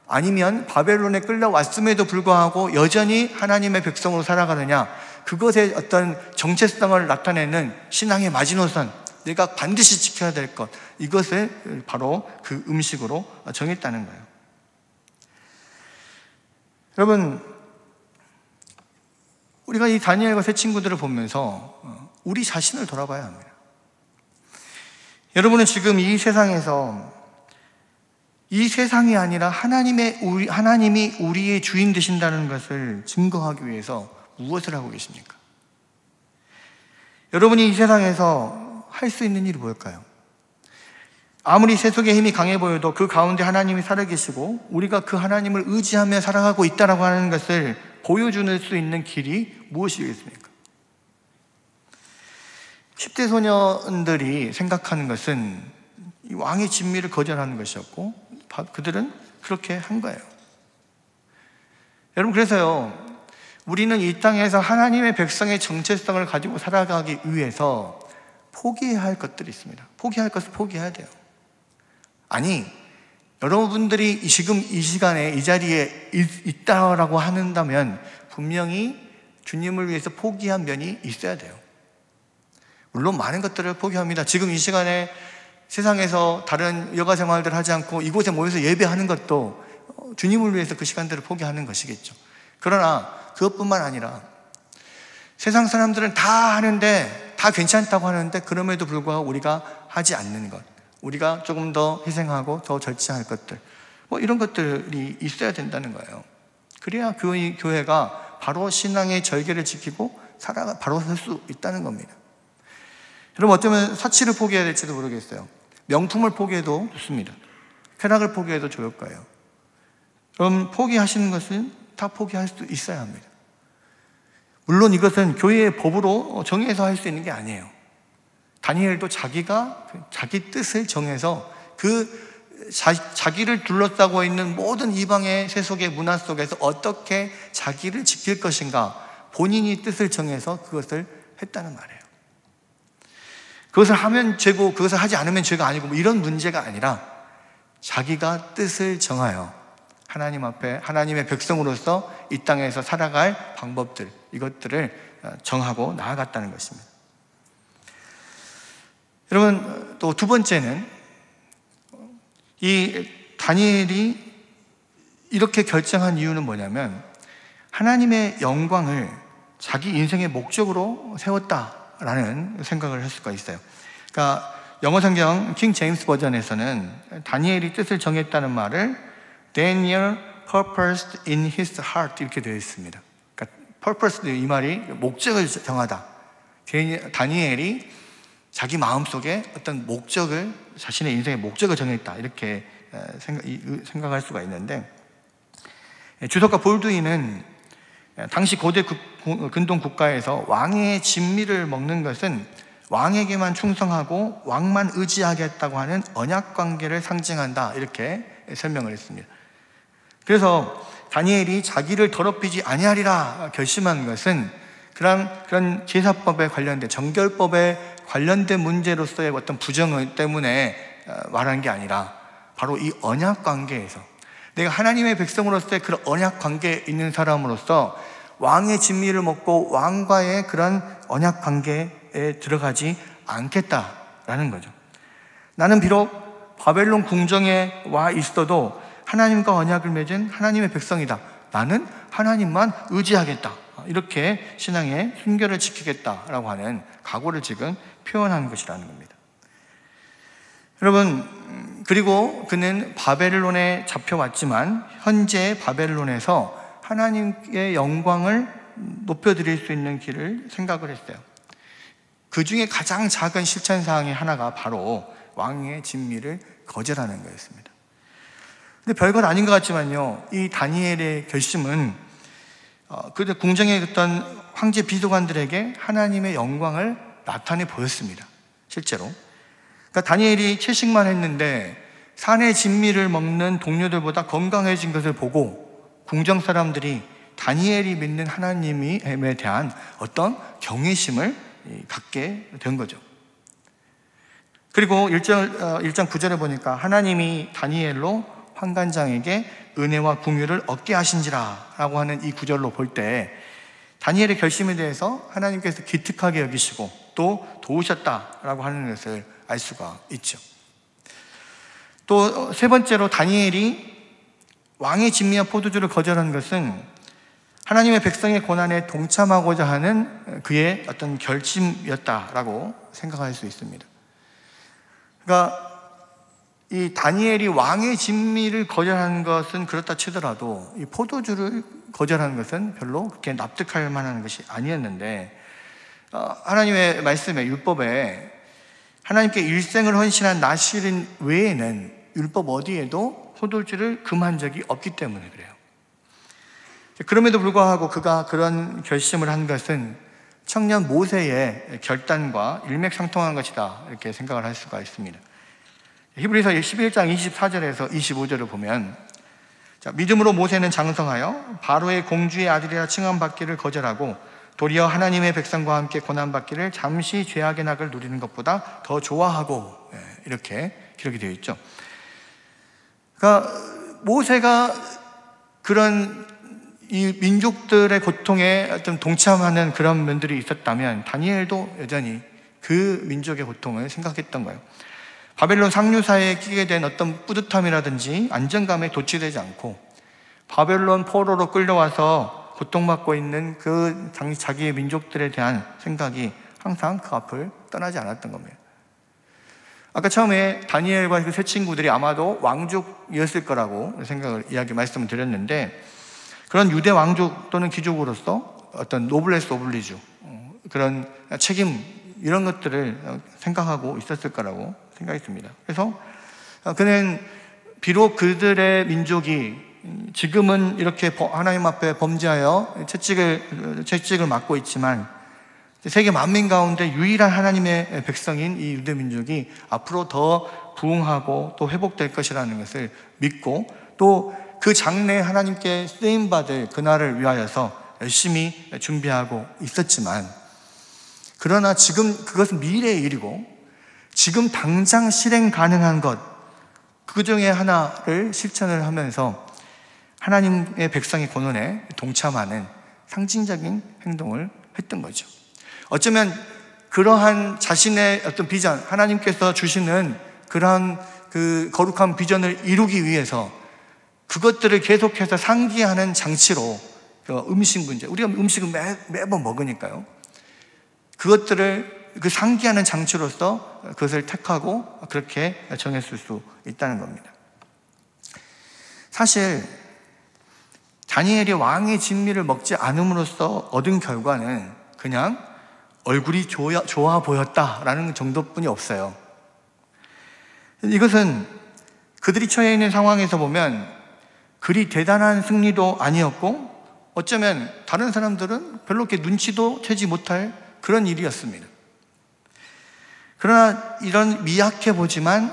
아니면 바벨론에 끌려왔음에도 불구하고 여전히 하나님의 백성으로 살아가느냐, 그것의 어떤 정체성을 나타내는 신앙의 마지노선, 내가 반드시 지켜야 될 것, 이것을 바로 그 음식으로 정했다는 거예요. 여러분, 우리가 이 다니엘과 세 친구들을 보면서 우리 자신을 돌아봐야 합니다. 여러분은 지금 이 세상에서 이 세상이 아니라 하나님이 우리의 주인 되신다는 것을 증거하기 위해서 무엇을 하고 계십니까? 여러분이 이 세상에서 할 수 있는 일이 뭘까요? 아무리 세속의 힘이 강해 보여도 그 가운데 하나님이 살아계시고 우리가 그 하나님을 의지하며 살아가고 있다라고 하는 것을 보여줄 수 있는 길이 무엇이겠습니까? 10대 소년들이 생각하는 것은 이 왕의 진미를 거절하는 것이었고 그들은 그렇게 한 거예요. 여러분, 그래서요, 우리는 이 땅에서 하나님의 백성의 정체성을 가지고 살아가기 위해서 포기해야 할 것들이 있습니다. 포기할 것을 포기해야 돼요. 아니, 여러분들이 지금 이 시간에 이 자리에 있다라고 한다면 분명히 주님을 위해서 포기한 면이 있어야 돼요. 물론 많은 것들을 포기합니다. 지금 이 시간에 세상에서 다른 여가 생활들 하지 않고 이곳에 모여서 예배하는 것도 주님을 위해서 그 시간들을 포기하는 것이겠죠. 그러나 그것뿐만 아니라 세상 사람들은 다 하는데, 다 괜찮다고 하는데 그럼에도 불구하고 우리가 하지 않는 것, 우리가 조금 더 희생하고 더 절제할 것들, 이런 것들이 있어야 된다는 거예요. 그래야 교회가 바로 신앙의 절개를 지키고 바로 설 수 있다는 겁니다. 여러분, 어쩌면 사치를 포기해야 될지도 모르겠어요. 명품을 포기해도 좋습니다. 쾌락을 포기해도 좋을 거예요. 그럼 포기하시는 것은 다 포기할 수 있어야 합니다. 물론 이것은 교회의 법으로 정해서 할 수 있는 게 아니에요. 다니엘도 자기가 자기 뜻을 정해서 자기를 둘러싸고 있는 모든 이방의 세속의 문화 속에서 어떻게 자기를 지킬 것인가, 본인이 뜻을 정해서 그것을 했다는 말이에요. 그것을 하면 죄고 그것을 하지 않으면 죄가 아니고 이런 문제가 아니라 자기가 뜻을 정하여 하나님 앞에 하나님의 백성으로서 이 땅에서 살아갈 방법들, 이것들을 정하고 나아갔다는 것입니다. 여러분, 또 두 번째는 이 다니엘이 이렇게 결정한 이유는 뭐냐면 하나님의 영광을 자기 인생의 목적으로 세웠다라는 생각을 할 수가 있어요. 그러니까 영어 성경 킹 제임스 버전에서는 다니엘이 뜻을 정했다는 말을 Daniel purposed in his heart 이렇게 되어 있습니다. 그러니까 purpose, 이 말이 목적을 정하다. 다니엘이 자기 마음속에 어떤 목적을, 자신의 인생의 목적을 정했다, 이렇게 생각할 수가 있는데, 주석가 볼두인은 당시 고대 근동 국가에서 왕의 진미를 먹는 것은 왕에게만 충성하고 왕만 의지하겠다고 하는 언약 관계를 상징한다, 이렇게 설명을 했습니다. 그래서 다니엘이 자기를 더럽히지 아니하리라 결심한 것은 그런 제사법에 관련된, 정결법에 관련된 문제로서의 어떤 부정 때문에 말한 게 아니라 바로 이 언약 관계에서, 내가 하나님의 백성으로서의 그런 언약 관계에 있는 사람으로서 왕의 진미를 먹고 왕과의 그런 언약 관계에 들어가지 않겠다라는 거죠. 나는 비록 바벨론 궁정에 와 있어도 하나님과 언약을 맺은 하나님의 백성이다. 나는 하나님만 의지하겠다. 이렇게 신앙의 순결을 지키겠다라고 하는 각오를 지금 표현한 것이라는 겁니다. 여러분, 그리고 그는 바벨론에 잡혀왔지만 현재 바벨론에서 하나님의 영광을 높여드릴 수 있는 길을 생각을 했어요. 그 중에 가장 작은 실천사항의 하나가 바로 왕의 진미를 거절하는 거였습니다. 근데 별것 아닌 것 같지만요, 이 다니엘의 결심은 그 궁정에 있던 황제 비서관들에게 하나님의 영광을 나타내 보였습니다. 실제로. 그러니까 다니엘이 채식만 했는데 산의 진미를 먹는 동료들보다 건강해진 것을 보고 궁정 사람들이 다니엘이 믿는 하나님에 대한 어떤 경외심을 갖게 된 거죠. 그리고 1장 9절에 보니까 하나님이 다니엘로 환관장에게 은혜와 궁유를 얻게 하신지라 라고 하는 이 구절로 볼 때 다니엘의 결심에 대해서 하나님께서 기특하게 여기시고 또 도우셨다라고 하는 것을 알 수가 있죠. 또 세 번째로 다니엘이 왕의 진미와 포도주를 거절한 것은 하나님의 백성의 고난에 동참하고자 하는 그의 어떤 결심이었다라고 생각할 수 있습니다. 그러니까 이 다니엘이 왕의 진미를 거절하는 것은 그렇다 치더라도 이 포도주를 거절하는 것은 별로 그렇게 납득할 만한 것이 아니었는데, 하나님의 말씀에, 율법에 하나님께 일생을 헌신한 나실인 외에는 율법 어디에도 포도주를 금한 적이 없기 때문에 그래요. 그럼에도 불구하고 그가 그런 결심을 한 것은 청년 모세의 결단과 일맥상통한 것이다, 이렇게 생각을 할 수가 있습니다. 히브리서 11장 24절에서 25절을 보면, 믿음으로 모세는 장성하여 바로의 공주의 아들이라 칭함받기를 거절하고 도리어 하나님의 백성과 함께 고난받기를 잠시 죄악의 낙을 누리는 것보다 더 좋아하고, 이렇게 기록이 되어 있죠. 그러니까 모세가 그런 이 민족들의 고통에 어떤 동참하는 그런 면들이 있었다면 다니엘도 여전히 그 민족의 고통을 생각했던 거예요. 바벨론 상류사에 끼게 된 어떤 뿌듯함이라든지 안정감에 도취되지 않고 바벨론 포로로 끌려와서 고통받고 있는 그 자기의 민족들에 대한 생각이 항상 그 앞을 떠나지 않았던 겁니다. 아까 처음에 다니엘과 그 세 친구들이 아마도 왕족이었을 거라고 말씀을 드렸는데, 그런 유대 왕족 또는 귀족으로서 어떤 노블레스 오블리주, 그런 책임, 이런 것들을 생각하고 있었을 거라고 생각했습니다. 그래서 그는 비록 그들의 민족이 지금은 이렇게 하나님 앞에 범죄하여 채찍을 맞고 있지만 세계 만민 가운데 유일한 하나님의 백성인 이 유대 민족이 앞으로 더 부흥하고 또 회복될 것이라는 것을 믿고 또 그 장래에 하나님께 쓰임받을 그날을 위하여서 열심히 준비하고 있었지만, 그러나 지금 그것은 미래의 일이고 지금 당장 실행 가능한 것, 그 중에 하나를 실천을 하면서 하나님의 백성의 고난에 동참하는 상징적인 행동을 했던 거죠. 어쩌면 그러한 자신의 어떤 비전, 하나님께서 주시는 그러한 그 거룩한 비전을 이루기 위해서 그것들을 계속해서 상기하는 장치로, 음식 문제, 우리가 음식을 매번 먹으니까요, 그것들을 그 상기하는 장치로서 그것을 택하고 그렇게 정했을 수 있다는 겁니다. 사실 다니엘이 왕의 진미를 먹지 않음으로써 얻은 결과는 그냥 얼굴이 좋아 보였다라는 정도뿐이 없어요. 이것은 그들이 처해 있는 상황에서 보면 그리 대단한 승리도 아니었고 어쩌면 다른 사람들은 별로 이렇게 눈치도 채지 못할 그런 일이었습니다. 그러나 이런 미약해 보이지만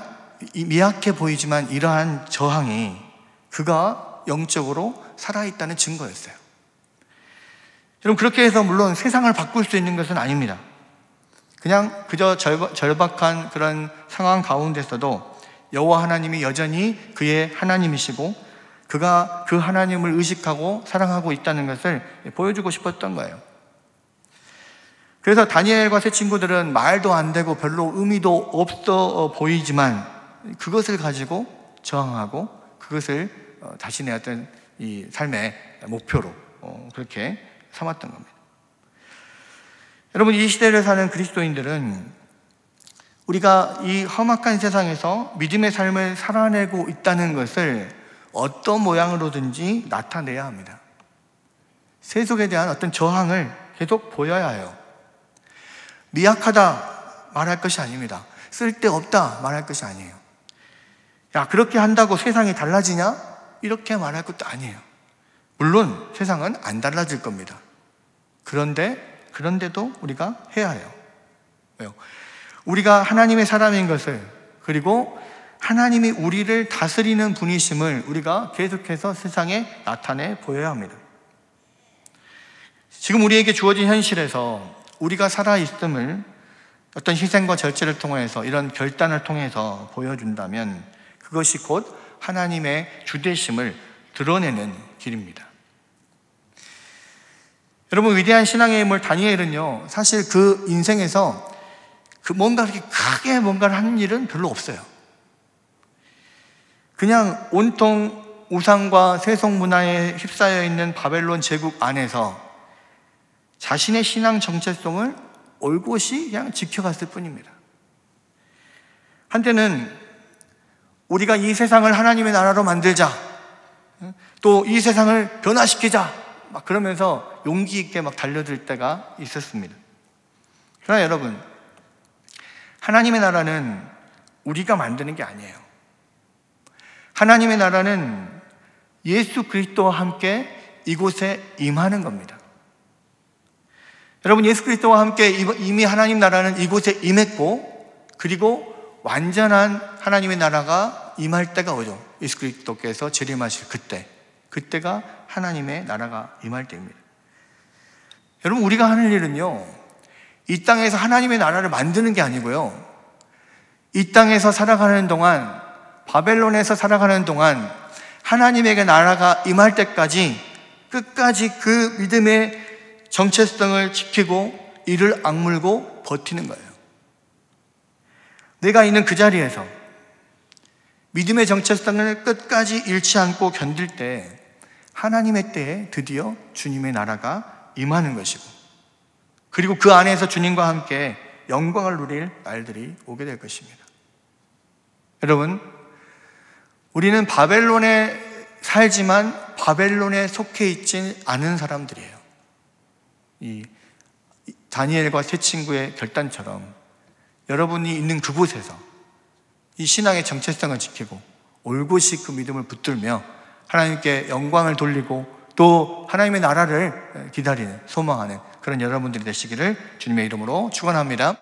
이러한 저항이 그가 영적으로 살아있다는 증거였어요. 여러분, 그렇게 해서 물론 세상을 바꿀 수 있는 것은 아닙니다. 그냥 그저 절박한 그런 상황 가운데서도 여호와 하나님이 여전히 그의 하나님이시고 그가 그 하나님을 의식하고 사랑하고 있다는 것을 보여주고 싶었던 거예요. 그래서 다니엘과 세 친구들은 말도 안 되고 별로 의미도 없어 보이지만 그것을 가지고 저항하고 그것을 자신의 어떤 이 삶의 목표로 그렇게 삼았던 겁니다. 여러분, 이 시대를 사는 그리스도인들은 우리가 이 험악한 세상에서 믿음의 삶을 살아내고 있다는 것을 어떤 모양으로든지 나타내야 합니다. 세속에 대한 어떤 저항을 계속 보여야 해요. 미약하다 말할 것이 아닙니다. 쓸데없다 말할 것이 아니에요. 야, 그렇게 한다고 세상이 달라지냐? 이렇게 말할 것도 아니에요. 물론 세상은 안 달라질 겁니다. 그런데도 우리가 해야 해요. 왜요? 우리가 하나님의 사람인 것을, 그리고 하나님이 우리를 다스리는 분이심을 우리가 계속해서 세상에 나타내 보여야 합니다. 지금 우리에게 주어진 현실에서 우리가 살아있음을 어떤 희생과 절제를 통해서, 이런 결단을 통해서 보여준다면 그것이 곧 하나님의 주되심을 드러내는 길입니다. 여러분, 위대한 신앙의 인물 다니엘은요, 사실 그 인생에서 뭔가 그렇게 크게 뭔가를 하는 일은 별로 없어요. 그냥 온통 우상과 세속 문화에 휩싸여 있는 바벨론 제국 안에서 자신의 신앙 정체성을 올곧이 그냥 지켜갔을 뿐입니다. 한때는 우리가 이 세상을 하나님의 나라로 만들자, 또 이 세상을 변화시키자, 막 그러면서 용기 있게 막 달려들 때가 있었습니다. 그러나 여러분, 하나님의 나라는 우리가 만드는 게 아니에요. 하나님의 나라는 예수 그리스도와 함께 이곳에 임하는 겁니다. 여러분, 예수 그리스도와 함께 이미 하나님 나라는 이곳에 임했고, 그리고 완전한 하나님의 나라가 임할 때가 오죠. 예수 그리스도께서 재림하실 그때가 하나님의 나라가 임할 때입니다. 여러분, 우리가 하는 일은요, 이 땅에서 하나님의 나라를 만드는 게 아니고요, 이 땅에서 살아가는 동안, 바벨론에서 살아가는 동안 하나님에게 나라가 임할 때까지 끝까지 그 믿음의 정체성을 지키고 이를 악물고 버티는 거예요. 내가 있는 그 자리에서 믿음의 정체성을 끝까지 잃지 않고 견딜 때 하나님의 때에 드디어 주님의 나라가 임하는 것이고, 그리고 그 안에서 주님과 함께 영광을 누릴 날들이 오게 될 것입니다. 여러분, 우리는 바벨론에 살지만 바벨론에 속해 있지 않은 사람들이에요. 이 다니엘과 세 친구의 결단처럼 여러분이 있는 그곳에서 이 신앙의 정체성을 지키고 올곧이 그 믿음을 붙들며 하나님께 영광을 돌리고 또 하나님의 나라를 기다리는, 소망하는 그런 여러분들이 되시기를 주님의 이름으로 축원합니다.